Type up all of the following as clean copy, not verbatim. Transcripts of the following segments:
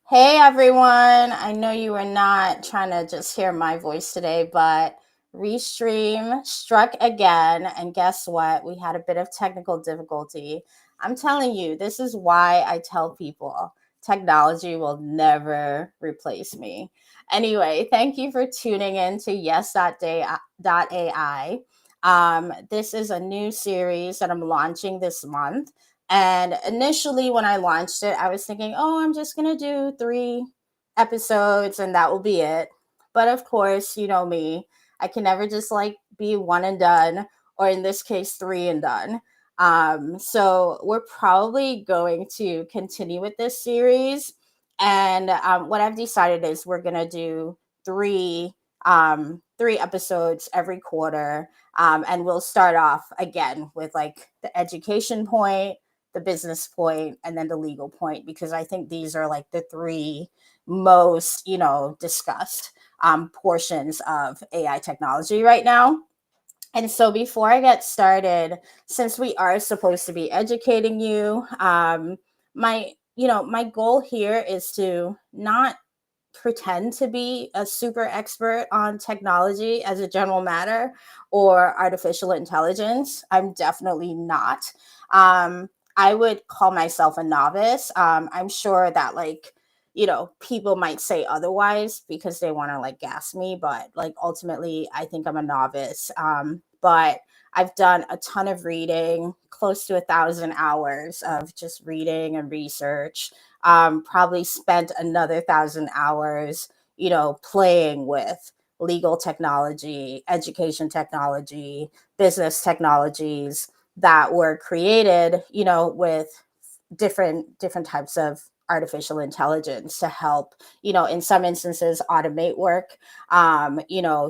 Hey everyone, I know you were not trying to just hear my voice today, but Restream struck again, and guess what? We had a bit of technical difficulty. I'm telling you, this is why I tell people technology will never replace me. Anyway, thank you for tuning in to Yes.AI. This is a new series that I'm launching this month. And initially, when I launched it, I was thinking, oh, I'm just going to do 3 episodes and that will be it. But of course, you know me, I can never just like be one and done, or in this case, three and done. So we're probably going to continue with this series. And what I've decided is we're going to do three episodes every quarter. And we'll start off again with like the education point, the business point, and then the legal point, because I think these are like the three most, discussed portions of AI technology right now. And so before I get started, since we are supposed to be educating you, my goal here is to not pretend to be a super expert on technology as a general matter or artificial intelligence. I'm definitely not. Um, I would call myself a novice. I'm sure that people might say otherwise because they want to like gas me, but like ultimately, I think I'm a novice. But I've done a ton of reading, close to 1,000 hours of just reading and research. Probably spent another 1,000 hours, playing with legal technology, education technology, business technologies that were created, with different types of artificial intelligence to help, in some instances automate work,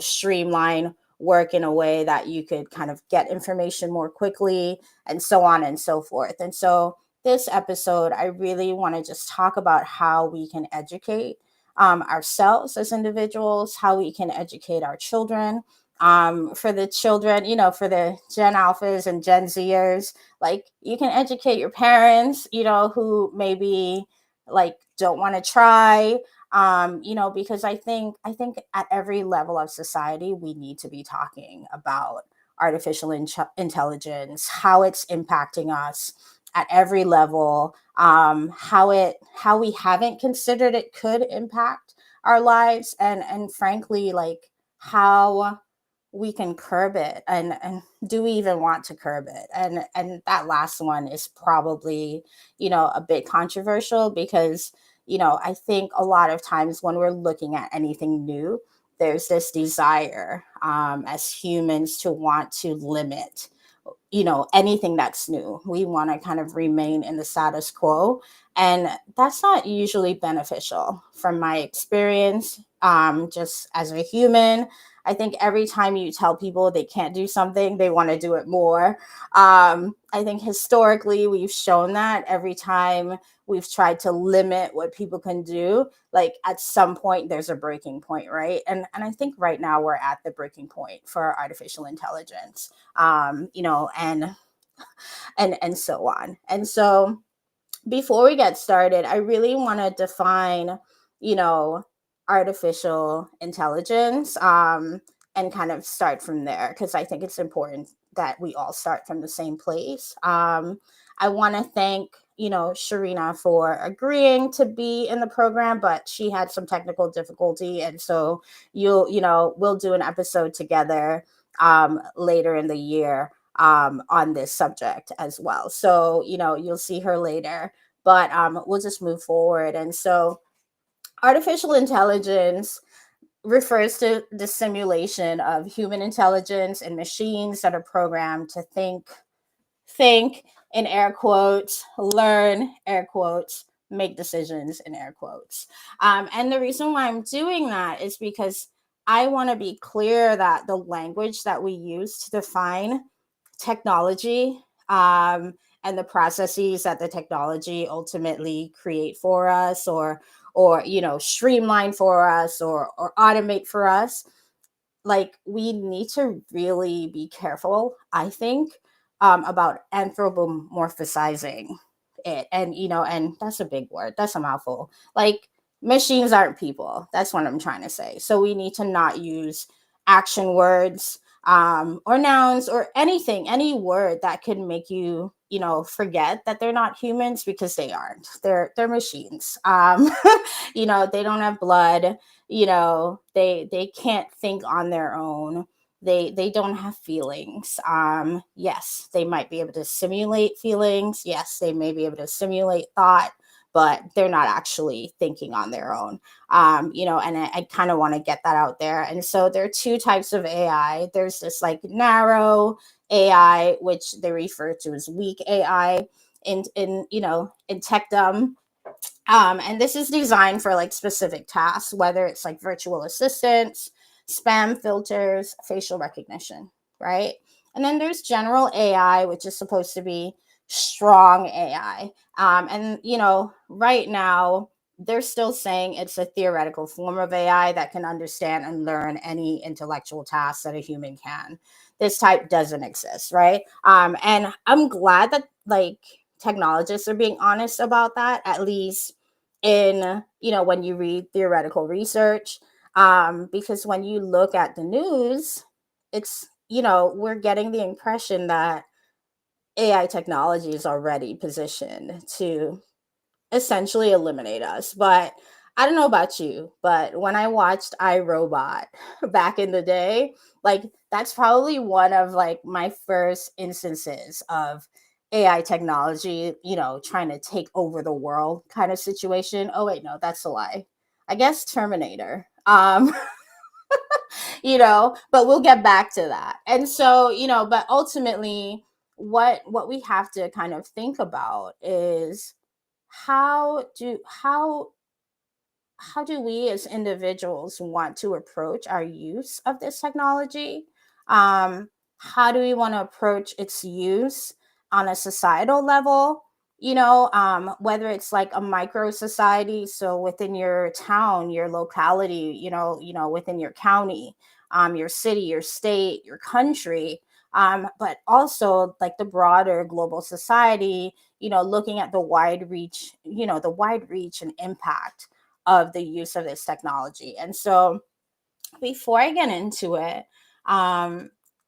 streamline work in a way that you could kind of get information more quickly, and so on and so forth. And so this episode, I really want to just talk about how we can educate ourselves as individuals, how we can educate our children. For the children, for the Gen Alphas and Gen Zers, like you can educate your parents, who maybe like don't want to try, because I think at every level of society we need to be talking about artificial intelligence, how it's impacting us at every level, how we haven't considered it could impact our lives, and frankly, like how we can curb it, and do we even want to curb it? And that last one is probably, a bit controversial because, I think a lot of times when we're looking at anything new, there's this desire, as humans, to want to limit, anything that's new. We want to kind of remain in the status quo, and that's not usually beneficial from my experience. Just as a human, I think every time you tell people they can't do something, they want to do it more. I think historically we've shown that every time we've tried to limit what people can do, like at some point there's a breaking point, right? And I think right now we're at the breaking point for artificial intelligence, and so on. And so before we get started, I really want to define, you know, artificial intelligence, and kind of start from there because I think it's important that we all start from the same place. I want to thank, Sherrina for agreeing to be in the program, but she had some technical difficulty. And so we'll do an episode together later in the year on this subject as well. So, you'll see her later, but we'll just move forward. And so, artificial intelligence refers to the simulation of human intelligence and machines that are programmed to think in air quotes, learn air quotes, make decisions in air quotes. And the reason why I'm doing that is because I want to be clear that the language that we use to define technology, and the processes that the technology ultimately create for us, or streamline for us, or automate for us, like we need to really be careful, I think, about anthropomorphizing it. And and that's a big word, that's a mouthful. Like machines aren't people. That's what I'm trying to say. So we need to not use action words, or nouns or anything, any word that could make you, forget that they're not humans, because they aren't. They're machines. They don't have blood. They can't think on their own. They don't have feelings. Yes, they might be able to simulate feelings. Yes, they may be able to simulate thought, but they're not actually thinking on their own. And I kind of want to get that out there. And so there are two types of AI. There's this like narrow AI, which they refer to as weak AI in techdom. And this is designed for like specific tasks, whether it's like virtual assistants, spam filters, facial recognition, right? And then there's general AI, which is supposed to be strong AI. And, right now, they're still saying it's a theoretical form of AI that can understand and learn any intellectual task that a human can. This type doesn't exist, right? And I'm glad that like technologists are being honest about that, at least in, when you read theoretical research. Because when you look at the news, it's, we're getting the impression that AI technology is already positioned to essentially eliminate us. But I don't know about you, but when I watched iRobot back in the day, like that's probably one of like my first instances of AI technology, trying to take over the world kind of situation. Oh wait, no, that's a lie. I guess Terminator. But we'll get back to that. And so, but ultimately what we have to kind of think about is how do how how do we as individuals want to approach our use of this technology? How do we want to approach its use on a societal level? Whether it's like a micro society, so within your town, your locality, within your county, your city, your state, your country, but also like the broader global society, looking at the wide reach and impact of the use of this technology. And so before I get into it,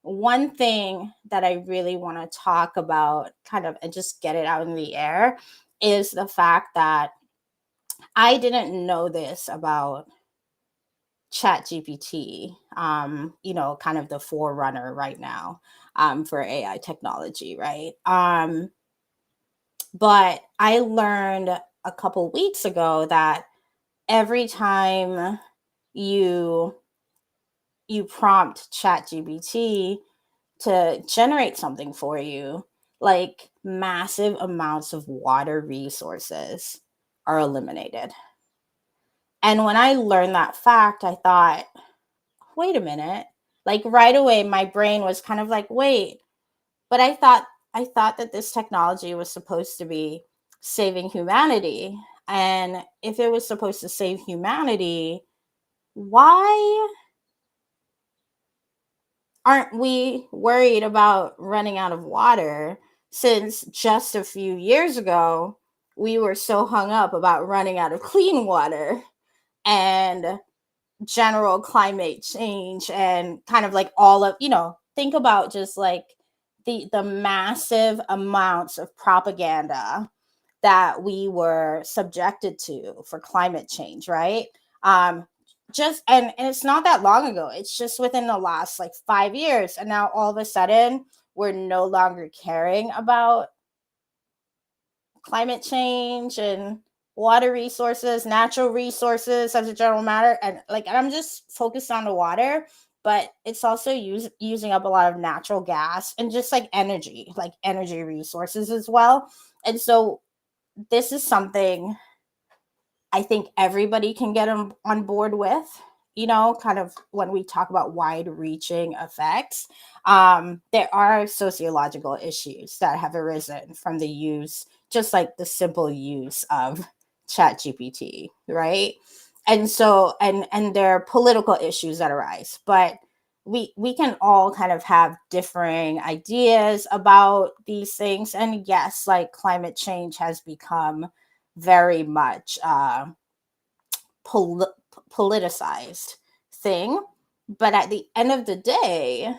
one thing that I really want to talk about kind of and just get it out in the air is the fact that I didn't know this about ChatGPT, kind of the forerunner right now, for AI technology, right? But I learned a couple weeks ago that every time you you prompt ChatGPT to generate something for you, like massive amounts of water resources are eliminated. And when I learned that fact, I thought, wait a minute. Like right away, my brain was kind of like, wait, but I thought that this technology was supposed to be saving humanity. And if it was supposed to save humanity, why aren't we worried about running out of water, since just a few years ago we were so hung up about running out of clean water and general climate change and kind of like all of, think about just like the massive amounts of propaganda that we were subjected to for climate change, right? Um, just and it's not that long ago. It's just within the last like 5 years, and now all of a sudden we're no longer caring about climate change and water resources, natural resources as a general matter, and I'm just focused on the water. But it's also using up a lot of natural gas and just like energy resources as well. And so this is something I think everybody can get on board with, kind of when we talk about wide reaching effects. There are sociological issues that have arisen from the use, just like the simple use of ChatGPT, right? And so, and there are political issues that arise, but we can all kind of have differing ideas about these things. And yes, like climate change has become very much politicized thing. But at the end of the day,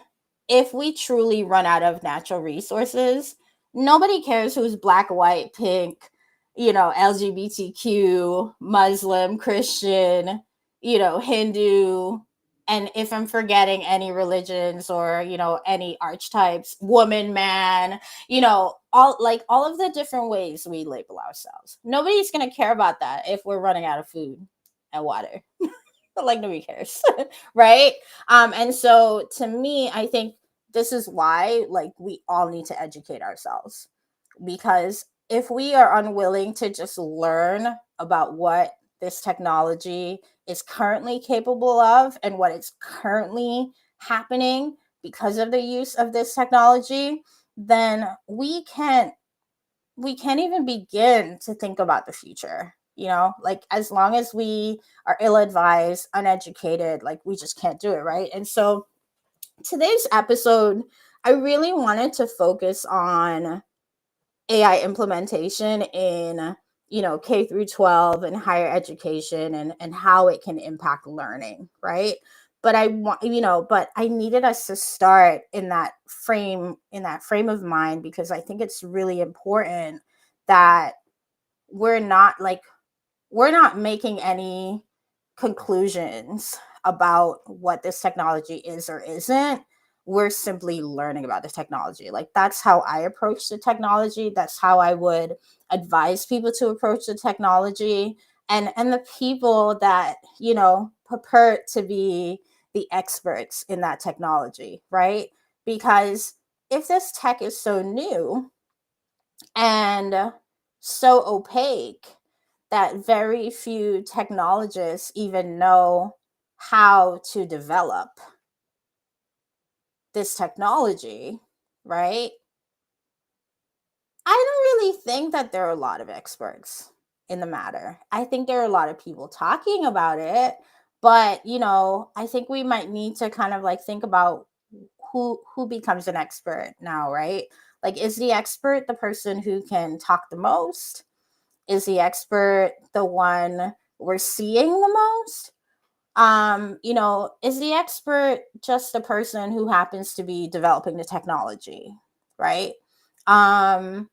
if we truly run out of natural resources, nobody cares who's black, white, pink, LGBTQ, Muslim, Christian, Hindu. And if I'm forgetting any religions or, any archetypes, woman, man, all of the different ways we label ourselves. Nobody's going to care about that if we're running out of food and water. Like nobody cares. Right. And so to me, I think this is why like we all need to educate ourselves, because if we are unwilling to just learn about what this technology is currently capable of and what is currently happening because of the use of this technology, then we can't even begin to think about the future. Like as long as we are ill-advised, uneducated, like we just can't do it, right? And so today's episode, I really wanted to focus on AI implementation in K through 12 and higher education, and how it can impact learning, right? But I want but I needed us to start in that frame of mind, because I think it's really important that we're not like we're not making any conclusions about what this technology is or isn't. We're simply learning about the technology. Like that's how I approach the technology. That's how I would advise people to approach the technology. And the people that, purport to be the experts in that technology, right? Because if this tech is so new and so opaque that very few technologists even know how to develop this technology, right? I don't really think that there are a lot of experts in the matter. I think there are a lot of people talking about it, but I think we might need to kind of like think about who becomes an expert now, right? Like, is the expert the person who can talk the most? Is the expert the one we're seeing the most? Is the expert just the person who happens to be developing the technology, right? Um,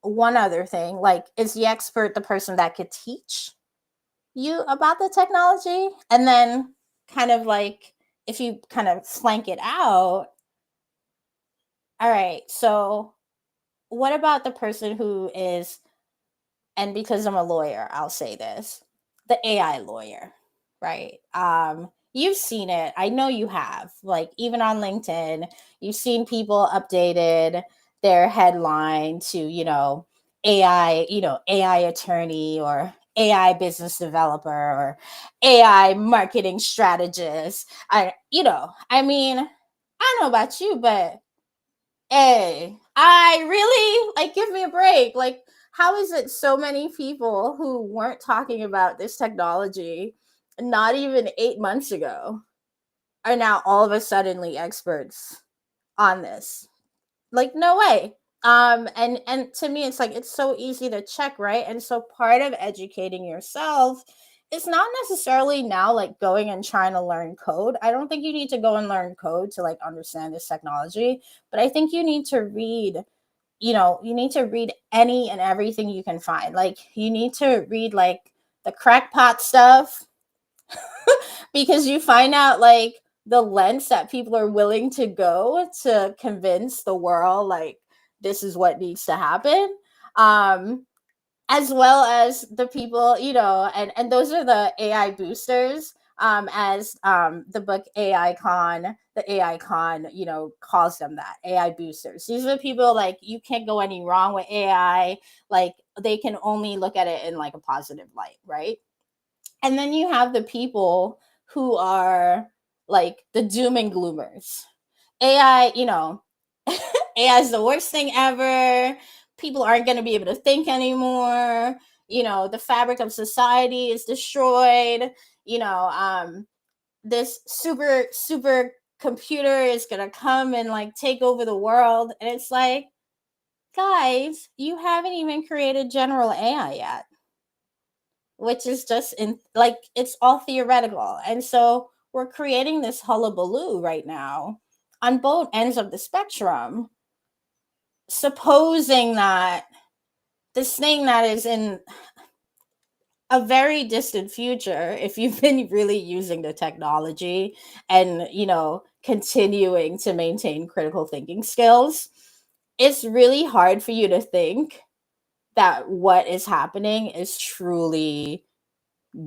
One other thing, like, is the expert the person that could teach you about the technology? And then kind of like, if you kind of flank it out, all right, so what about the person who is, and because I'm a lawyer, I'll say this, the AI lawyer, right? You've seen it. I know you have. Like even on LinkedIn, you've seen people updated their headline to, AI, AI attorney, or AI business developer, or AI marketing strategist. I mean, I don't know about you, but hey, I really like, give me a break. Like, how is it so many people who weren't talking about this technology not even 8 months ago are now all of a suddenly experts on this? Like, no way. And to me, it's like it's so easy to check, right? And so part of educating yourself is not necessarily now like going and trying to learn code. I don't think you need to go and learn code to like understand this technology, but I think you need to read, you need to read any and everything you can find. Like you need to read like the crackpot stuff, because you find out like the lengths that people are willing to go to convince the world like this is what needs to happen. um as well as the people, and those are the AI boosters, as the book the AI Con, calls them that, AI boosters. These are the people like you can't go any wrong with AI. Like they can only look at it in like a positive light, right? And then you have the people who are like the doom and gloomers. AI, AI is the worst thing ever. People aren't going to be able to think anymore. The fabric of society is destroyed. This super computer is going to come and like take over the world. And it's like, guys, you haven't even created general AI yet. which is just in like it's all theoretical. And so we're creating this hullabaloo right now on both ends of the spectrum, supposing that this thing that is in a very distant future, if you've been really using the technology and, continuing to maintain critical thinking skills, it's really hard for you to think that what is happening is truly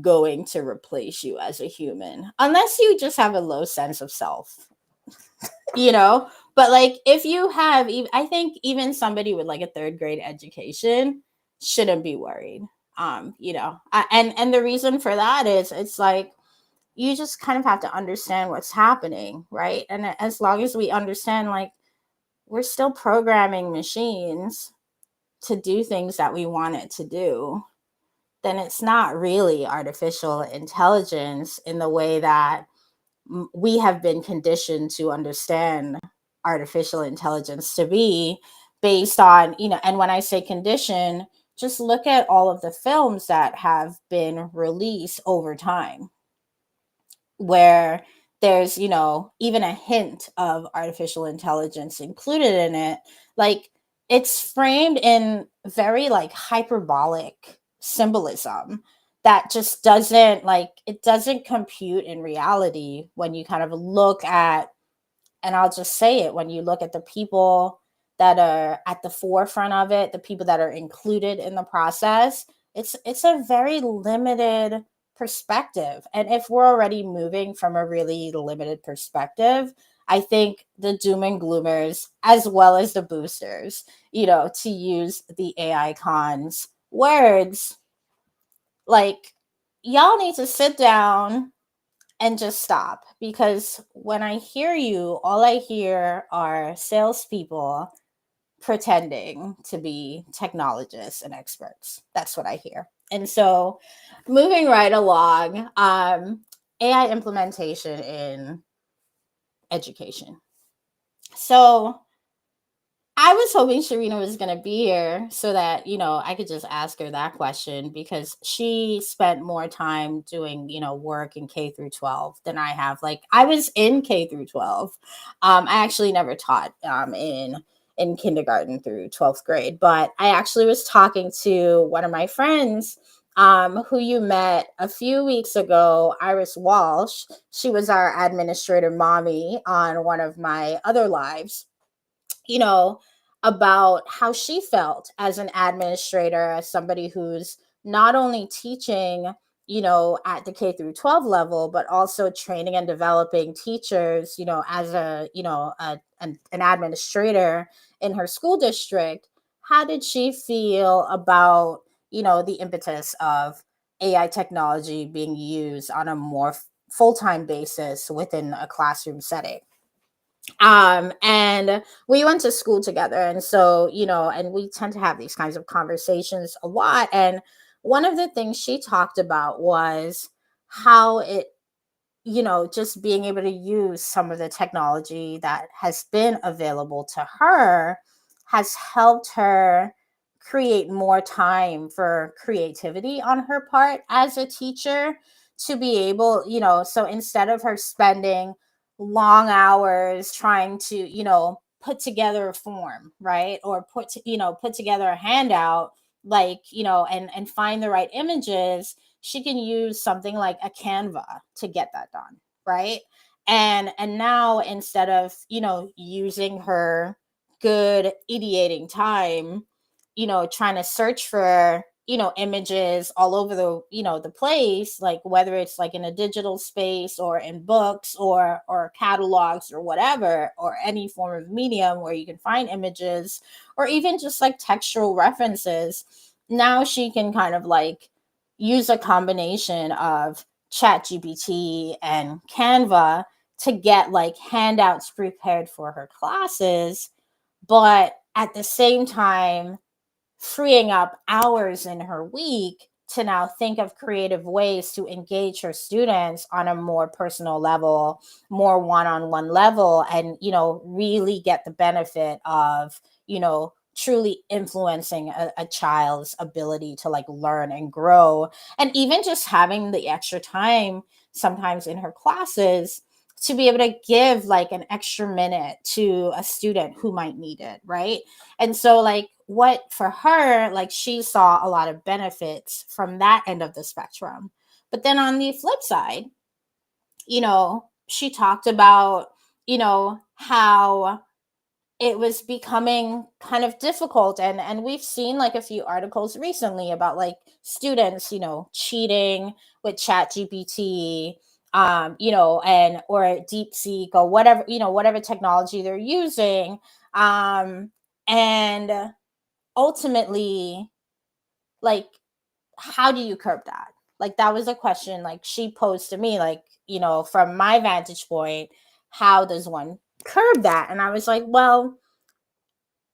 going to replace you as a human, unless you just have a low sense of self, you know? But like, if you have, I think even somebody with like a third grade education shouldn't be worried. And the reason for that is it's like you just kind of have to understand what's happening, right? And as long as we understand, like, we're still programming machines to do things that we want it to do, then it's not really artificial intelligence in the way that we have been conditioned to understand artificial intelligence to be, based on, and when I say condition, just look at all of the films that have been released over time where there's, even a hint of artificial intelligence included in it. Like, it's framed in very like hyperbolic symbolism that just doesn't, like, it doesn't compute in reality when you kind of look at, and I'll just say it, when you look at the people that are at the forefront of it, the people that are included in the process, it's a very limited perspective. And if we're already moving from a really limited perspective, I think the doom and gloomers, as well as the boosters, to use the AI cons words, like, y'all need to sit down and just stop, because when I hear you, all I hear are salespeople pretending to be technologists and experts. That's what I hear. And so, moving right along, AI implementation in education. So, I was hoping Sherrina was going to be here so that, I could just ask her that question, because she spent more time doing, work in K through 12 than I have. Like, I was in K through 12. I actually never taught in kindergarten through 12th grade, but I actually was talking to one of my friends who you met a few weeks ago, Iris Walsh. She was our administrator mommy on one of my other lives, you know, about how she felt as an administrator, as somebody who's not only teaching, at the K through 12 level, but also training and developing teachers, as an administrator in her school district. How did she feel about, the impetus of AI technology being used on a more full-time basis within a classroom setting? And we went to school together, and so, and we tend to have these kinds of conversations a lot. And one of the things she talked about was how it, just being able to use some of the technology that has been available to her has helped her create more time for creativity on her part as a teacher, to be able, so instead of her spending long hours trying to, put together a form, right? Or put together a handout, like, and find the right images, she can use something like a Canva to get that done, right? And now, instead of, using her good ideating time, trying to search for, images all over the place, like whether it's like in a digital space or in books or catalogs or whatever, or any form of medium where you can find images, or even just like textual references. Now she can kind of like use a combination of Chat GPT and Canva to get like handouts prepared for her classes, but at the same time freeing up hours in her week to now think of creative ways to engage her students on a more personal level, more one-on-one level, and, really get the benefit of, truly influencing a child's ability to like learn and grow, and even just having the extra time sometimes in her classes to be able to give like an extra minute to a student who might need it, right? And so like what for her, like she saw a lot of benefits from that end of the spectrum. But then on the flip side, she talked about, how it was becoming kind of difficult, and we've seen like a few articles recently about like students, cheating with chat gpt, and or DeepSeek or whatever, whatever technology they're using, and ultimately, like, how do you curb that? Like, that was a question like she posed to me, like, from my vantage point, how does one curb that? And I was like, well,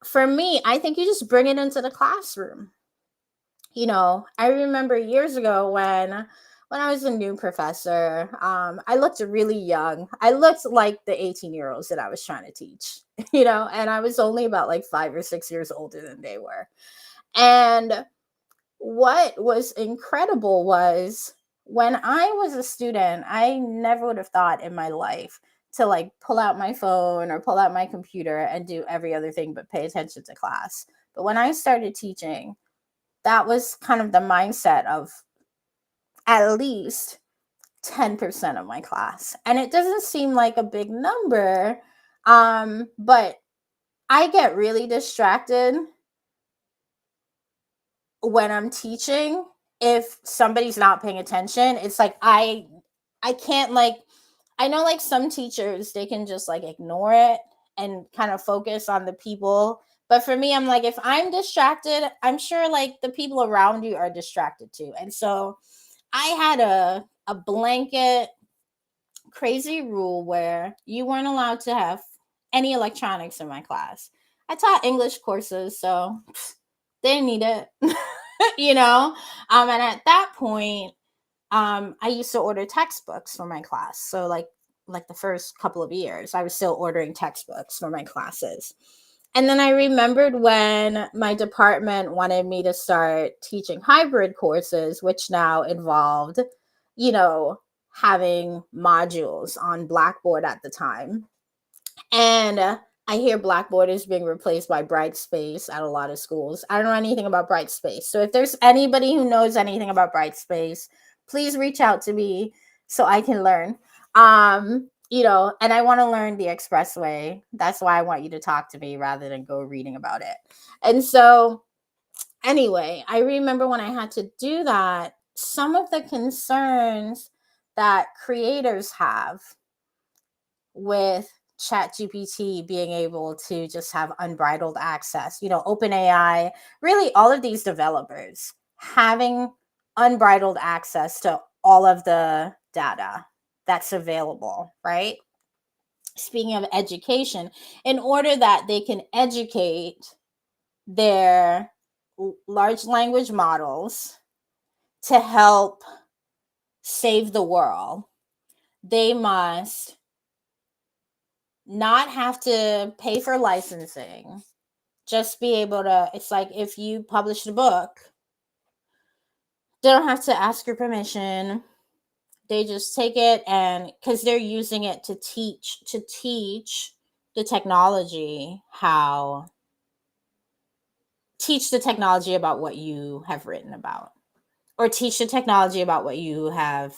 for me, I think you just bring it into the classroom. I remember years ago when I was a new professor, I looked really young. I looked like the 18-year-olds that I was trying to teach, and I was only about like 5 or 6 years older than they were. And what was incredible was when I was a student, I never would have thought in my life to like pull out my phone or pull out my computer and do every other thing but pay attention to class. But when I started teaching, that was kind of the mindset of at least 10% of my class. And it doesn't seem like a big number, but I get really distracted when I'm teaching. If somebody's not paying attention, it's like I can't, like, I know like some teachers, they can just like ignore it and kind of focus on the people. But for me, I'm like, if I'm distracted, I'm sure like the people around you are distracted too. And so I had a blanket crazy rule where you weren't allowed to have any electronics in my class. I taught English courses, so they didn't need it. And at that point, I used to order textbooks for my class. So like the first couple of years, I was still ordering textbooks for my classes. And then I remembered when my department wanted me to start teaching hybrid courses, which now involved, you know, having modules on Blackboard at the time. And I hear Blackboard is being replaced by Brightspace at a lot of schools. I don't know anything about Brightspace. So if there's anybody who knows anything about Brightspace, please reach out to me so I can learn. And I want to learn the expressway. That's why I want you to talk to me rather than go reading about it. And so, anyway, I remember when I had to do that, some of the concerns that creators have with ChatGPT being able to just have unbridled access, OpenAI, really all of these developers having unbridled access to all of the data that's available, right? Speaking of education, in order that they can educate their large language models to help save the world, they must not have to pay for licensing, just be able to, it's like if you publish a book, they don't have to ask your permission. They just take it, and because they're using it to teach the technology how teach the technology about what you have written about, or teach the technology about what you have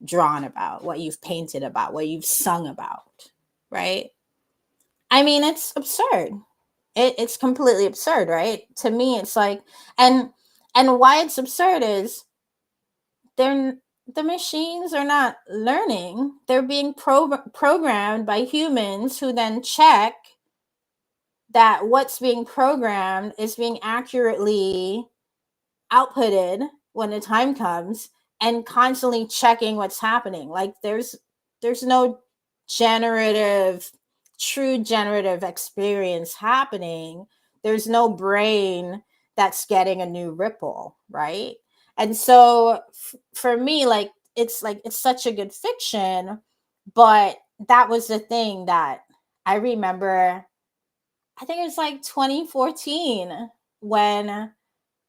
drawn about, what you've painted about, what you've sung about, right? I mean, it's absurd. It's completely absurd, right? To me, it's like, and why it's absurd is they're the machines are not learning. They're being programmed by humans who then check that what's being programmed is being accurately outputted when the time comes, and constantly checking what's happening. Like there's no generative true generative experience happening. There's no brain that's getting a new ripple, right? And so for me, like it's such a good fiction, but that was the thing that I remember I think it was like 2014 when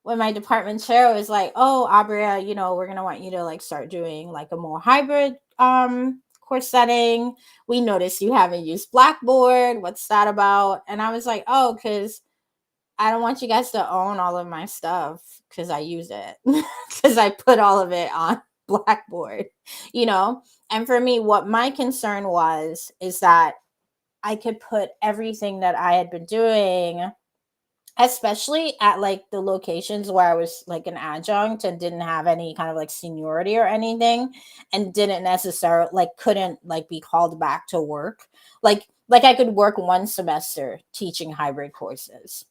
my department chair was like, "Oh, Aubria, we're gonna want you to like start doing like a more hybrid course setting. We noticed you haven't used Blackboard. What's that about?" And I was like, "Oh, because I don't want you guys to own all of my stuff because I use it because I put all of it on Blackboard, you know." And for me, what my concern was is that I could put everything that I had been doing, especially at like the locations where I was like an adjunct and didn't have any kind of like seniority or anything, and didn't necessarily like couldn't like be called back to work. Like I could work one semester teaching hybrid courses,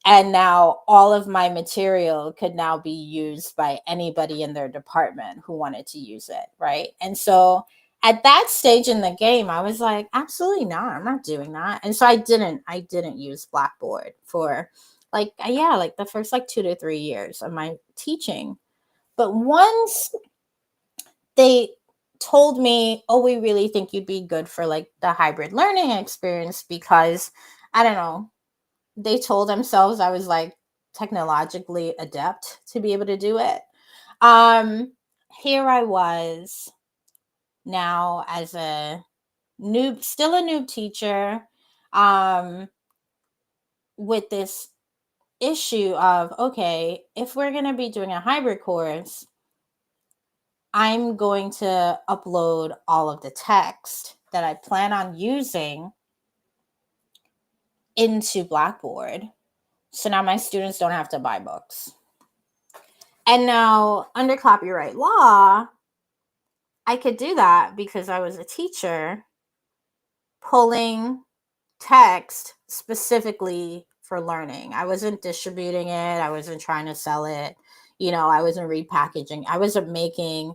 and now all of my material could now be used by anybody in their department who wanted to use it, right? And so at that stage in the game, I was like, absolutely not, I'm not doing that. And so I didn't use Blackboard for like yeah, like the first like 2 to 3 years of my teaching. But once they told me, "Oh, we really think you'd be good for like the hybrid learning experience," because I don't know, they told themselves I was like technologically adept to be able to do it. Here I was now as a noob, still a noob teacher, um, with this issue of, okay, if we're going to be doing a hybrid course, I'm going to upload all of the text that I plan on using into Blackboard. So now my students don't have to buy books. And now, under copyright law, I could do that because I was a teacher pulling text specifically for learning. I wasn't distributing it, I wasn't trying to sell it, I wasn't repackaging, I wasn't making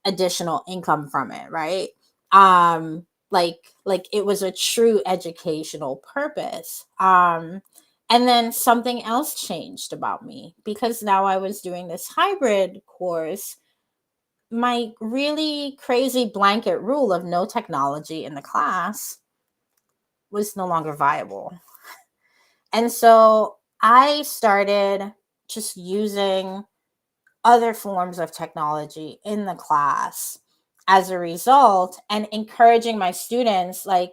additional income from it, right? Like it was a true educational purpose. And then something else changed about me because now I was doing this hybrid course. My really crazy blanket rule of no technology in the class was no longer viable. And so I started just using other forms of technology in the class as a result, and encouraging my students, like,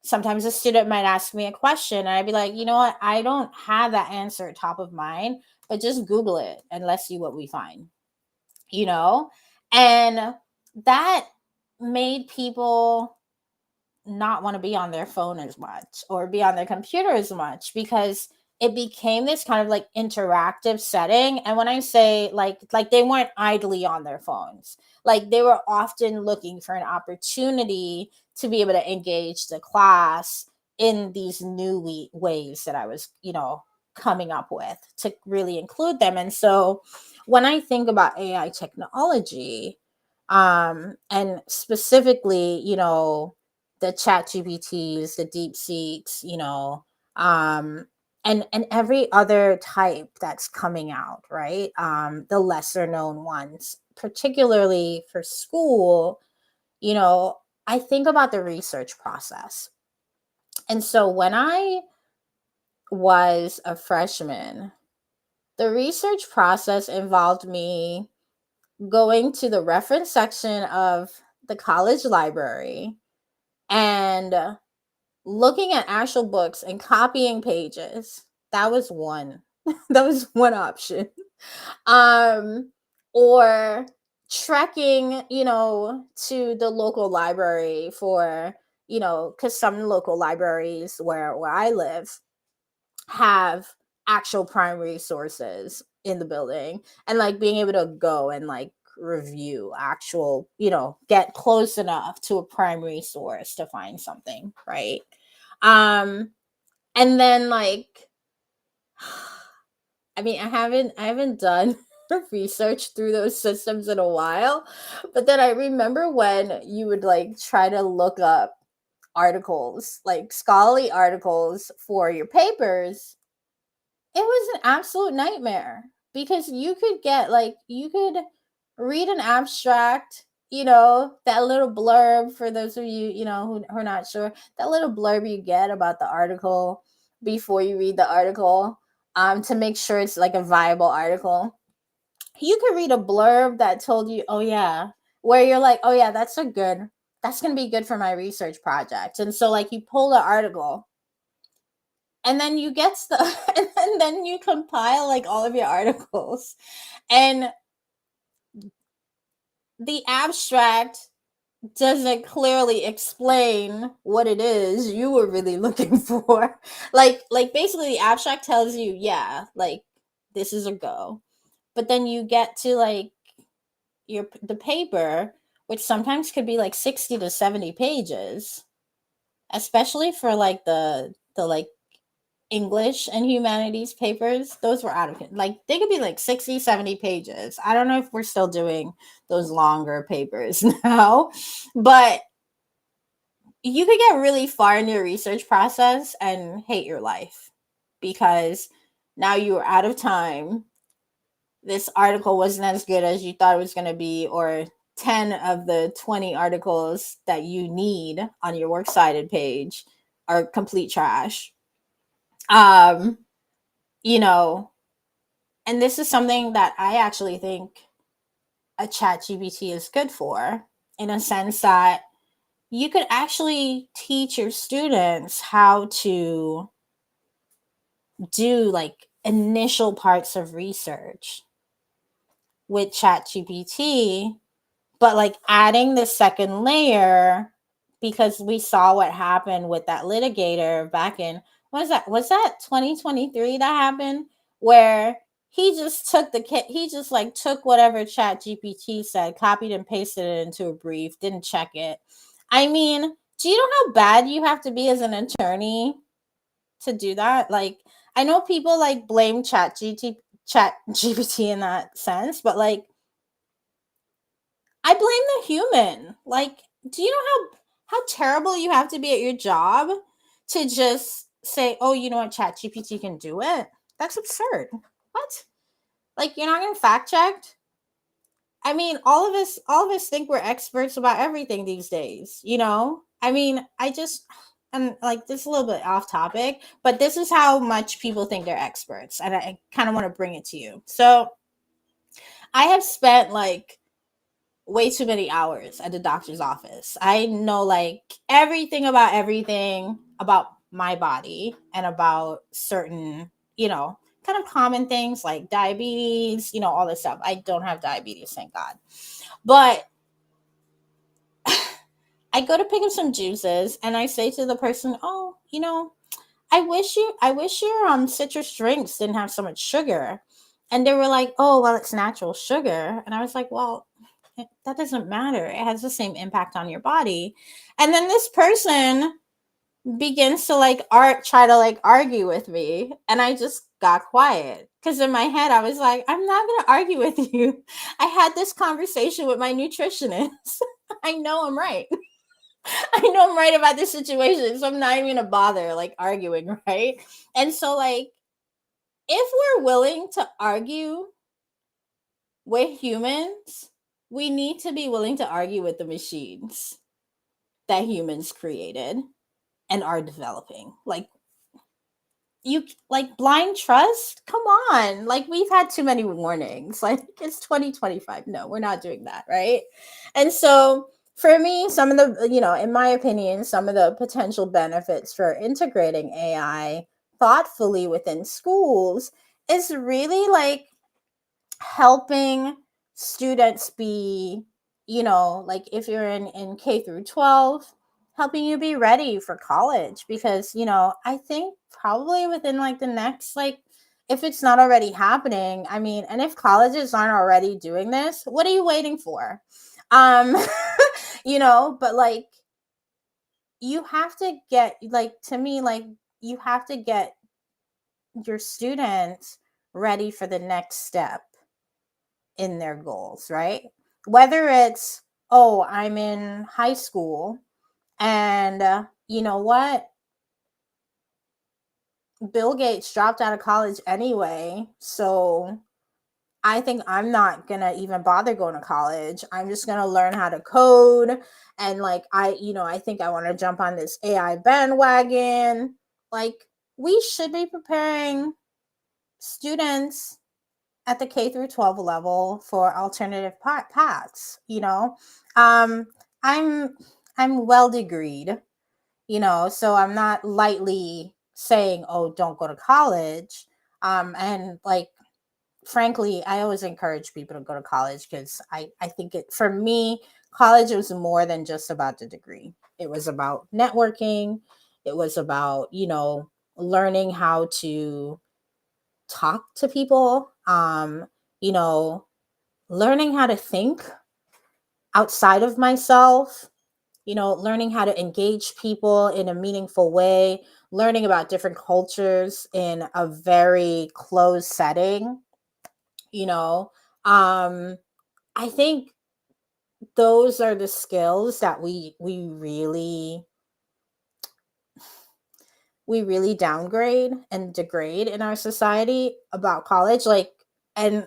sometimes a student might ask me a question and I'd be like, you know what, I don't have that answer top of mind, but just Google it and let's see what we find, you know? And that made people not want to be on their phone as much or be on their computer as much, because it became this kind of like interactive setting. And when I say like they weren't idly on their phones, like they were often looking for an opportunity to be able to engage the class in these new ways that I was, coming up with to really include them. And so when I think about AI technology, and specifically, the chat GPTs, the deep seeks, and every other type that's coming out, right? The lesser known ones, particularly for school, you know, I think about the research process. And so when I was a freshman, the research process involved me going to the reference section of the college library and looking at actual books and copying pages. That was one. That was one option. Um, or trekking, to the local library for, because some local libraries where I live have actual prime resources in the building, and like being able to go and like review actual, get close enough to a prime resource to find something, right? um and then like I mean, I haven't done research through those systems in a while, but then I remember when you would like try to look up articles, like scholarly articles for your papers. It was an absolute nightmare because you could read an abstract that little blurb, for those of you, who are not sure, that little blurb you get about the article before you read the article, to make sure it's like a viable article. You could read a blurb that told you, oh yeah, where you're like, oh yeah, that's going to be good for my research project. And so like you pull the article and then you get stuff and then you compile like all of your articles, and the abstract doesn't clearly explain what it is you were really looking for. Like basically the abstract tells you, yeah, like this is a go. But then you get to like the paper, which sometimes could be like 60 to 70 pages, especially for like the like English and humanities papers. Those were out of it. Like they could be like 60, 70 pages. I don't know if we're still doing those longer papers now, but you could get really far in your research process and hate your life because now you are out of time. This article wasn't as good as you thought it was going to be, or 10 of the 20 articles that you need on your works cited page are complete trash. Um, you know, and this is something that I actually think a chat GPT is good for, in a sense that you could actually teach your students how to do like initial parts of research with ChatGPT, but like adding the second layer, because we saw what happened with that litigator back in, was that 2023 that happened, where he just like took whatever ChatGPT said, copied and pasted it into a brief, didn't check it. I mean, do you know how bad you have to be as an attorney to do that? Like, I know people like blame chat GPT in that sense, but like I blame the human. Like, do you know how terrible you have to be at your job to just say, "Oh, you know what, chat GPT can do it"? That's absurd. What? Like, you're not gonna fact check? I mean, all of us think we're experts about everything these days, you know? I mean, and like this is a little bit off topic, but this is how much people think they're experts, and I kind of want to bring it to you. So, I have spent like way too many hours at the doctor's office. I know like everything about my body and about certain, kind of common things like diabetes, all this stuff. I don't have diabetes, thank God. But I go to pick up some juices and I say to the person, "Oh, I wish your citrus drinks didn't have so much sugar." And they were like, "Oh, well, it's natural sugar." And I was like, "Well, that doesn't matter. It has the same impact on your body." And then this person begins to like try to like argue with me, and I just got quiet because in my head I was like, I'm not going to argue with you. I had this conversation with my nutritionist. I know I'm right. I know I'm right about this situation, so I'm not even gonna bother like arguing, right? And so like if we're willing to argue with humans, we need to be willing to argue with the machines that humans created and are developing. Like, you like blind trust? Come on. Like, we've had too many warnings. Like, it's 2025. No, we're not doing that, right? And so for me, some of the, in my opinion, some of the potential benefits for integrating AI thoughtfully within schools is really like helping students be, like if you're in K through 12, helping you be ready for college. Because, I think probably within like the next, like, if it's not already happening, I mean, and if colleges aren't already doing this, what are you waiting for? Um, but like, you have to get, like, to me, like, you have to get your students ready for the next step in their goals, right? Whether it's, oh, I'm in high school and you know what? Bill Gates dropped out of college anyway. So I think I'm not gonna even bother going to college. I'm just gonna learn how to code. And like, I think I want to jump on this AI bandwagon. Like, we should be preparing students at the K through 12 level for alternative paths. Um, I'm I'm well degreed, so I'm not lightly saying, oh, don't go to college. And like, frankly, I always encourage people to go to college because I think for me, college was more than just about the degree. It was about networking. It was about, learning how to talk to people, you know, learning how to think outside of myself, learning how to engage people in a meaningful way, learning about different cultures in a very closed setting, you know. Um, I think those are the skills that we really downgrade and degrade in our society about college. Like, and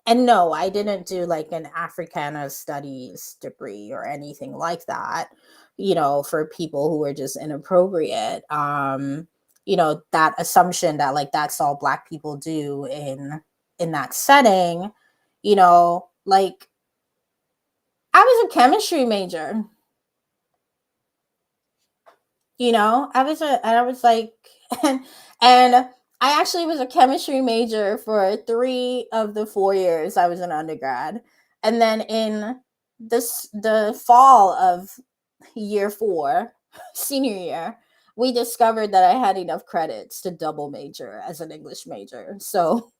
and no, I didn't do like an Africana studies degree or anything like that, for people who were just inappropriate. That assumption that like that's all black people do in that setting, like, I was a chemistry major. I was like, and I actually was a chemistry major for 3 of the 4 years I was an undergrad. And then in the fall of year 4, senior year, we discovered that I had enough credits to double major as an English major. So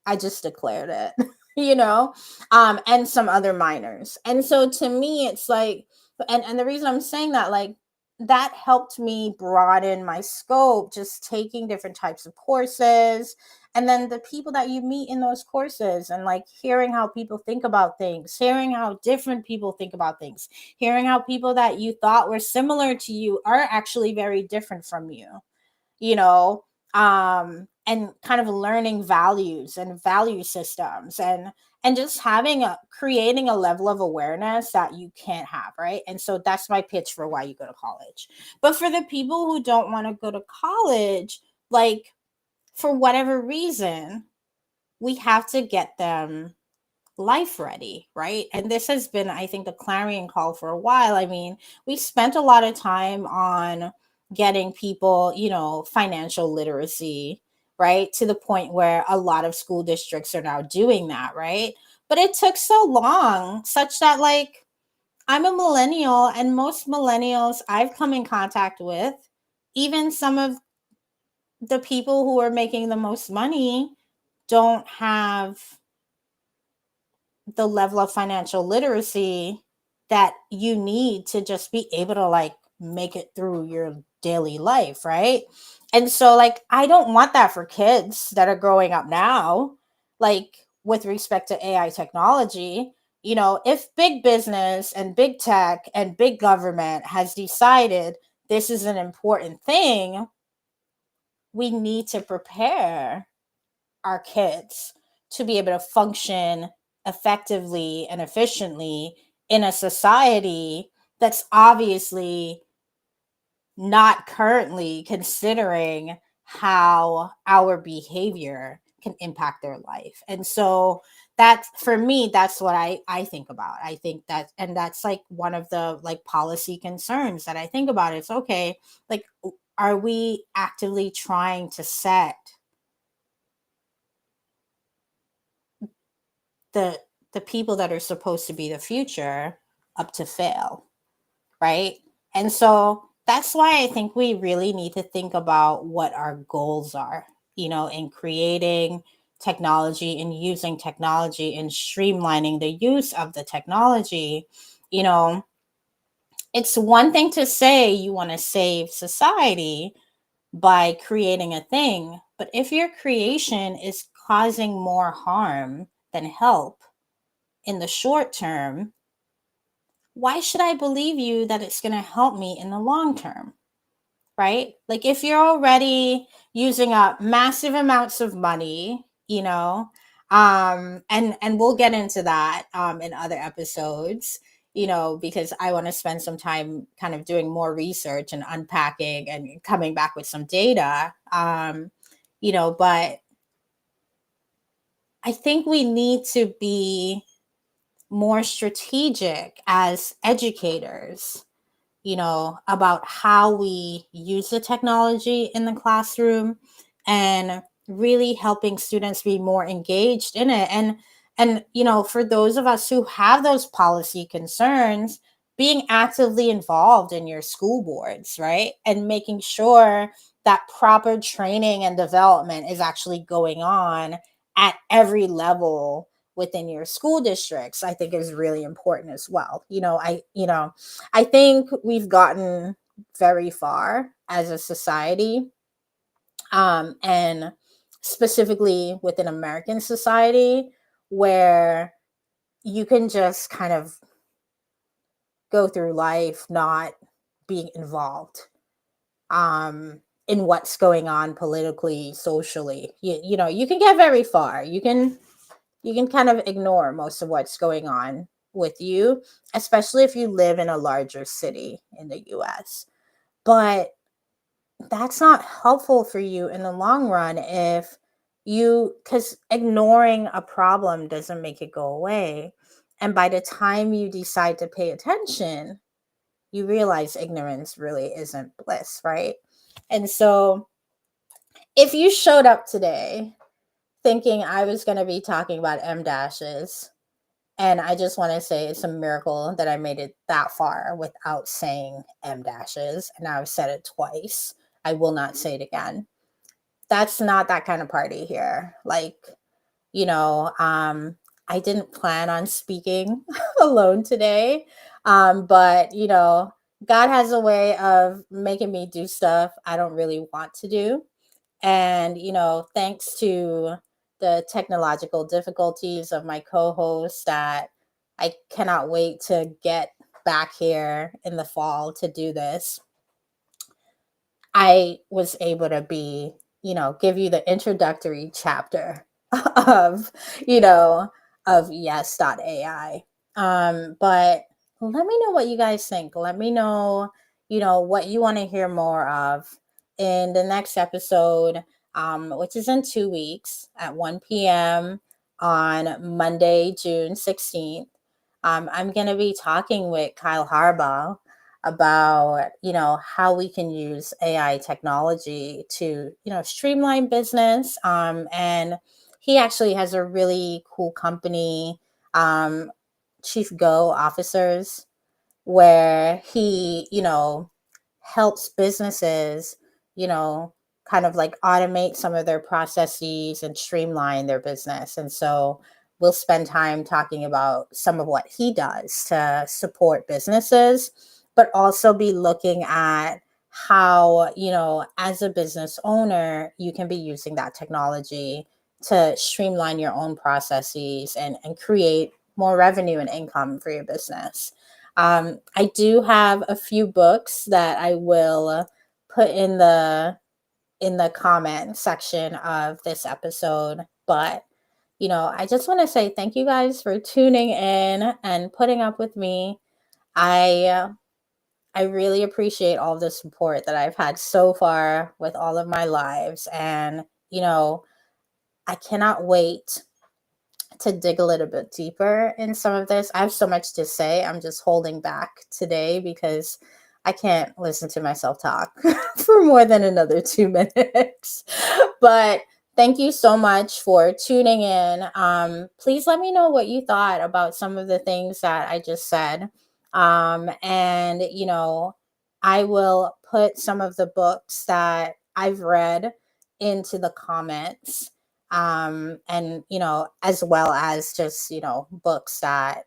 I just declared it, and some other minors. And so to me, it's like, and the reason I'm saying that, like, that helped me broaden my scope, just taking different types of courses. And then the people that you meet in those courses, and like hearing how people think about things, hearing how different people think about things, hearing how people that you thought were similar to you are actually very different from you, you know and kind of learning values and value systems, and just creating a level of awareness that you can't have, right? And so that's my pitch for why you go to college. But for the people who don't want to go to college, like, for whatever reason, we have to get them life ready, right? And this has been, I think, the clarion call for a while. I mean, we spent a lot of time on getting people, financial literacy, right? To the point where a lot of school districts are now doing that, right? But it took so long, such that, like, I'm a millennial, and most millennials I've come in contact with, even some of the people who are making the most money, don't have the level of financial literacy that you need to just be able to like make it through your daily life, right? And so, like, I don't want that for kids that are growing up now, like, with respect to AI technology. If big business and big tech and big government has decided this is an important thing, we need to prepare our kids to be able to function effectively and efficiently in a society that's obviously not currently considering how our behavior can impact their life. And so that, for me, that's what I think about. I think that, and that's like one of the like policy concerns that I think about. It's okay, like, are we actively trying to set the the people that are supposed to be the future up to fail, right? And so that's why I think we really need to think about what our goals are, in creating technology and using technology and streamlining the use of the technology. you know it's one thing to say you want to save society by creating a thing, but if your creation is causing more harm than help in the short term, why should I believe you that it's going to help me in the long term? Right? Like, if you're already using up massive amounts of money, And we'll get into that in other episodes, because I want to spend some time kind of doing more research and unpacking and coming back with some data. But I think we need to be more strategic as educators, about how we use the technology in the classroom, and really helping students be more engaged in it. And for those of us who have those policy concerns, being actively involved in your school boards, right? And making sure that proper training and development is actually going on at every level within your school districts, I think is really important as well. I think we've gotten very far as a society, and specifically within American society, where you can just kind of go through life not being involved in what's going on politically, socially. You can get very far. You can kind of ignore most of what's going on with you, especially if you live in a larger city in the US. But that's not helpful for you in the long run because ignoring a problem doesn't make it go away. And by the time you decide to pay attention, you realize ignorance really isn't bliss, right? And so if you showed up today thinking I was going to be talking about M dashes, and I just want to say it's a miracle that I made it that far without saying M dashes. And I've said it twice. I will not say it again. That's not that kind of party here. Like, I didn't plan on speaking alone today. But, God has a way of making me do stuff I don't really want to do. And, thanks to the technological difficulties of my co host, that I cannot wait to get back here in the fall to do this, I was able to give you the introductory chapter of, you know, of Yes.AI. But let me know what you guys think. Let me know, what you want to hear more of in the next episode, which is in 2 weeks at 1 p.m. on Monday, June 16th. I'm going to be talking with Kyle Harbaugh about how we can use AI technology to streamline business, and he actually has a really cool company, um, Chief Go Officers, where he helps businesses you know kind of like automate some of their processes and streamline their business. And so we'll spend time talking about some of what he does to support businesses, but also be looking at how, as a business owner, you can be using that technology to streamline your own processes and create more revenue and income for your business. I do have a few books that I will put in the comment section of this episode. But, I just want to say thank you guys for tuning in and putting up with me. I really appreciate all the support that I've had so far with all of my lives. And, I cannot wait to dig a little bit deeper in some of this. I have so much to say. I'm just holding back today because I can't listen to myself talk for more than another 2 minutes. But thank you so much for tuning in. Please let me know what you thought about some of the things that I just said. And, I will put some of the books that I've read into the comments, and as well as just books that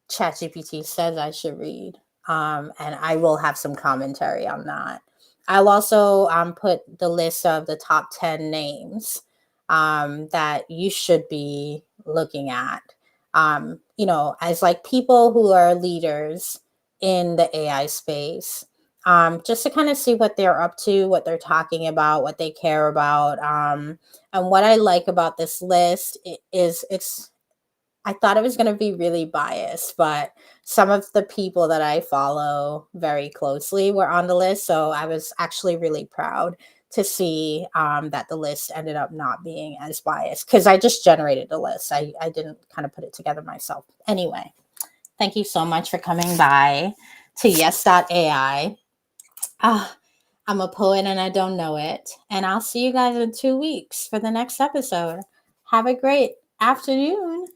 ChatGPT says I should read, and I will have some commentary on that. I'll also put the list of the top 10 names that you should be looking at, as like people who are leaders in the AI space, just to kind of see what they're up to, what they're talking about, what they care about. And what I like about this list is I thought it was going to be really biased, but some of the people that I follow very closely were on the list. So I was actually really proud to see that the list ended up not being as biased because I just generated the list. I didn't kind of put it together myself. Anyway, thank you so much for coming by to Yes.AI. Ah, I'm a poet and I don't know it. And I'll see you guys in 2 weeks for the next episode. Have a great afternoon.